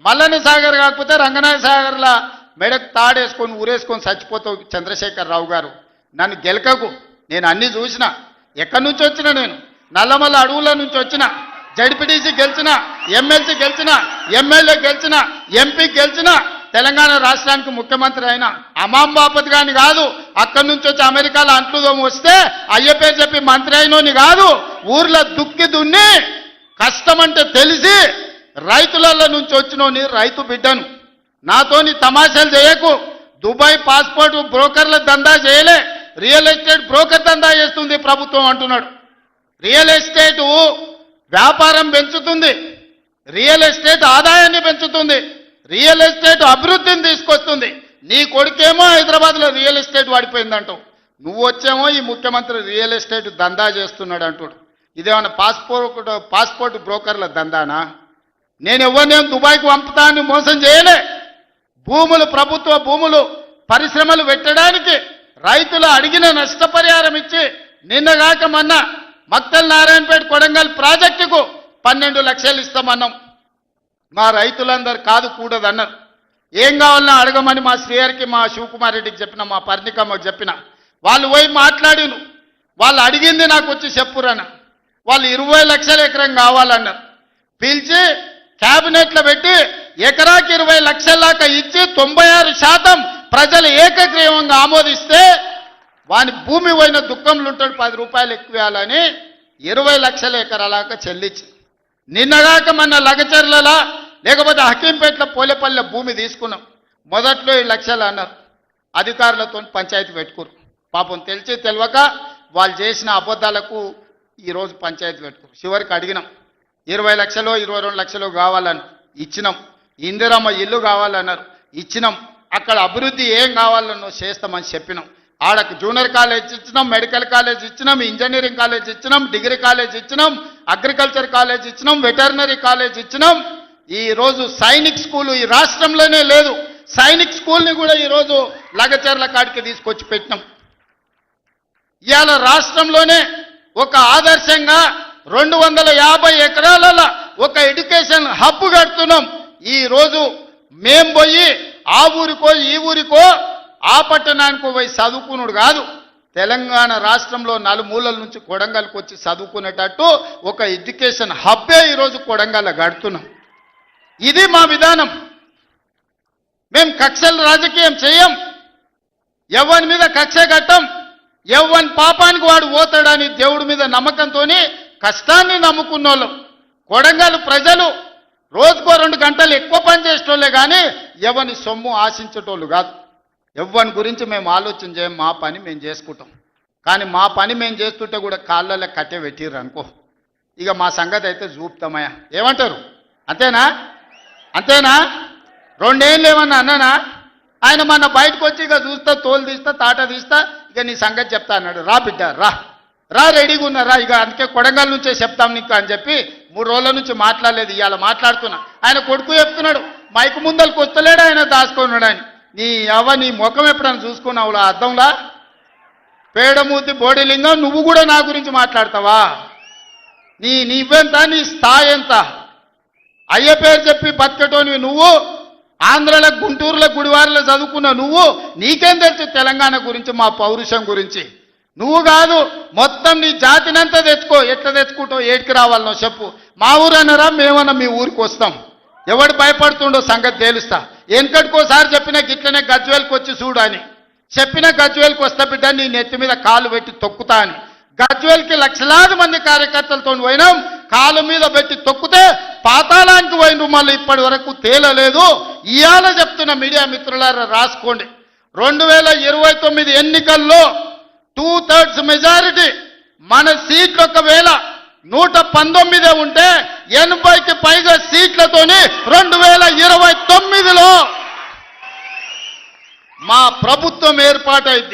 మల్లన్న సాగర్ కాకపోతే రంగనాయ సాగర్లా మెడకు తాడేసుకొని ఊరేసుకొని చచ్చిపోతావు చంద్రశేఖర్ రావు గారు. నన్ను గెలకకు, నేను అన్నీ చూసిన. ఎక్కడి నుంచి వచ్చిన నేను? నల్లమల్ల అడవుల నుంచి వచ్చిన. జడ్పీటీసీ గెలిచిన, ఎమ్మెల్సీ గెలిచిన, ఎమ్మెల్యే గెలిచిన, ఎంపీ గెలిచిన, తెలంగాణ రాష్ట్రానికి ముఖ్యమంత్రి అయిన అమాం బాపత్ గాని కాదు. అక్కడి నుంచి వచ్చి అమెరికాలో అంట్లుదోమ వస్తే అయ్య పేరు చెప్పి మంత్రి అయినోని కాదు. ఊర్లో దుక్కి దున్ని కష్టమంటే తెలిసి రైతులలో నుంచి వచ్చినోని రైతు బిడ్డను. నాతోని తమాషాలు చేయకు. దుబాయ్ పాస్పోర్ట్ బ్రోకర్ల దందా చేయలే, రియల్ ఎస్టేట్ బ్రోకర్ దందా చేస్తుంది ప్రభుత్వం అంటున్నాడు. రియల్ ఎస్టేటు వ్యాపారం పెంచుతుంది, రియల్ ఎస్టేట్ ఆదాయాన్ని పెంచుతుంది, రియల్ ఎస్టేట్ అభివృద్ధిని తీసుకొస్తుంది. నీ కొడుకేమో హైదరాబాద్లో రియల్ ఎస్టేట్ వాడిపోయిందంటావు, నువ్వు వచ్చేమో ఈ ముఖ్యమంత్రి రియల్ ఎస్టేట్ దందా చేస్తున్నాడు అంటాడు. ఇదేమన్నా పాస్పోర్ట్ బ్రోకర్ల దందానా? నేను ఎవరినేం దుబాయ్కి పంపుతా అని మోసం చేయలే. భూములు, ప్రభుత్వ భూములు పరిశ్రమలు పెట్టడానికి రైతులు అడిగిన నష్టపరిహారం ఇచ్చి నిన్నగాక మొన్న మక్తల్ నారాయణపేట కొడంగల్ ప్రాజెక్టుకు 12 లక్షలు ఇస్తామన్నాం. మా రైతులందరూ కాదు కూడదన్నారు. ఏం కావాలన్నా అడగమని మా శ్రీహరికి, మా శివకుమార్ రెడ్డికి చెప్పిన, మా పర్ణికమ్మకు చెప్పిన. వాళ్ళు పోయి మాట్లాడిను. వాళ్ళు అడిగింది నాకు వచ్చి చెప్పురన్న. వాళ్ళు 20 లక్షల ఎకరం కావాలన్నారు. పిలిచి క్యాబినెట్లో పెట్టి ఎకరాకి 20 లక్షల దాకా ఇచ్చి 96% ప్రజలు ఏకగ్రీవంగా ఆమోదిస్తే వాని భూమి పోయిన దుఃఖంలో ఉంటాడు, 10 రూపాయలు ఎక్కువ ఇవ్వాలని 20 లక్షల ఎకరాలాగా చెల్లించి నిన్నగాక మన లగచర్లలా లేకపోతే హకీంపేటలో పోలేపల్లె భూమి తీసుకున్నాం. మొదట్లో 7 లక్షలు అన్నారు. అధికారులతో పంచాయతీ పెట్టుకోరు. పాపం తెలిసి తెలియక వాళ్ళు చేసిన అబద్ధాలకు ఈరోజు పంచాయతీ పెట్టుకోరు. చివరికి అడిగినాం, 20 లక్షలు 22 లక్షలు కావాలని ఇచ్చినాం. ఇందిరమ్మ ఇల్లు కావాలన్నారు, ఇచ్చినాం. అక్కడ అభివృద్ధి ఏం కావాలన్నో చేస్తామని చెప్పినాం. ఆడకు జూనియర్ కాలేజ్ ఇచ్చినాం, మెడికల్ కాలేజ్ ఇచ్చినాం, ఇంజనీరింగ్ కాలేజ్ ఇచ్చినాం, డిగ్రీ కాలేజ్ ఇచ్చినాం, అగ్రికల్చర్ కాలేజ్ ఇచ్చినాం, వెటర్నరీ కాలేజ్ ఇచ్చినాం. ఈరోజు సైనిక్ స్కూలు ఈ రాష్ట్రంలోనే లేదు. సైనిక్ స్కూల్ని కూడా ఈరోజు లగచర్ల కాడికి తీసుకొచ్చి పెట్టినాం. ఇవాళ రాష్ట్రంలోనే ఒక ఆదర్శంగా 250 ఎకరాల ఒక ఎడ్యుకేషన్ హబ్ కడుతున్నాం. ఈరోజు మేం పోయి ఆ ఊరికో ఈ ఊరికో ఆ పట్టణానికో పోయి చదువుకున్నాడు కాదు, తెలంగాణ రాష్ట్రంలో నలుమూలల నుంచి కొడంగల్కి వచ్చి చదువుకునేటట్టు ఒక ఎడ్యుకేషన్ హబ్బే ఈరోజు కొడంగల్ కడుతున్నాం. ఇది మా విధానం. మేము కక్షలు రాజకీయం చేయం, ఎవరి మీద కక్ష కట్టం. ఎవరి పాపానికి వాడు పోతాడని దేవుడి మీద నమ్మకంతో కష్టాన్ని నమ్ముకున్నోళ్ళం. కొడంగల్ ప్రజలు రోజుకో 2 గంటలు ఎక్కువ పని చేసేటోళ్ళే కానీ ఎవరిని సొమ్ము ఆశించేటోళ్ళు కాదు. ఎవరి గురించి మేము ఆలోచన చేయం, మా పని మేము చేసుకుంటాం. కానీ మా పని మేము చేస్తుంటే కూడా కాళ్ళల్లో కట్టె పెట్టిర్రు అనుకో, ఇక మా సంగతి అయితే చూపుతామయ్యా. ఏమంటారు? అంతేనా? అంతేనా? 2 ఏళ్ళు ఏమన్నా అన్నానా? ఆయన మన బయటకు వచ్చి ఇక చూస్తా, తోలు తీస్తా, తాట తీస్తా, ఇక నీ సంగతి చెప్తా అన్నాడు. రా బిడ్డ రా రా, రెడీగా ఉన్నారా? ఇక అందుకే కొడంగల్ నుంచే చెప్తాం నీకు అని చెప్పి 3 రోజుల నుంచి మాట్లాడలేదు. ఇవాళ మాట్లాడుతున్నా. ఆయన కొడుకు చెప్తున్నాడు, మైకు ముందరికి వస్తలేడు, ఆయన దాచుకున్నాడు అని. నీ ముఖం ఎప్పుడైనా చూసుకున్నావు అర్థంలా? పేడమూతి బోడిలింగం, నువ్వు కూడా నా గురించి మాట్లాడతావా? నీవెంత, నీ స్థాయి ఎంత? అయ్య పేరు చెప్పి బతికటోనివి నువ్వు. ఆంధ్రలో గుంటూరులో గుడివారిలో చదువుకున్న నువ్వు, నీకేం తెలుసు తెలంగాణ గురించి, మా పౌరుషం గురించి? నువ్వు కాదు, మొత్తం నీ జాతినంతా తెచ్చుకో. ఎట్లా తెచ్చుకుంటావు? ఏటికి రావాలనో చెప్పు. మా ఊరు అన్నారా, మేమన్నా మీ ఊరికి వస్తాం. ఎవడు భయపడుతుండో సంగతి తేలుస్తా. వెనకటికోసారి చెప్పిన గిట్లనే గజ్వేల్కి వచ్చి చూడు అని చెప్పిన, గజ్వేల్కి వస్తా బిడ్డ, నీ నెత్తి మీద కాలు పెట్టి తొక్కుతా అని. గజ్వేల్కి లక్షలాది మంది కార్యకర్తలతో పోయినాం. కాలు మీద పెట్టి తొక్కితే పాతాళానికి పోయిన మళ్ళీ ఇప్పటి వరకు తేలలేదు. ఇవాళ చెప్తున్న మీడియా మిత్రులారా రాసుకోండి, 2029 ఎన్నికల్లో 2/3 మెజారిటీ మన సీట్లు ఒకవేళ 119 ఉంటే 80కి పైగా సీట్లతోని 2029లో మా ప్రభుత్వం ఏర్పాటైంది.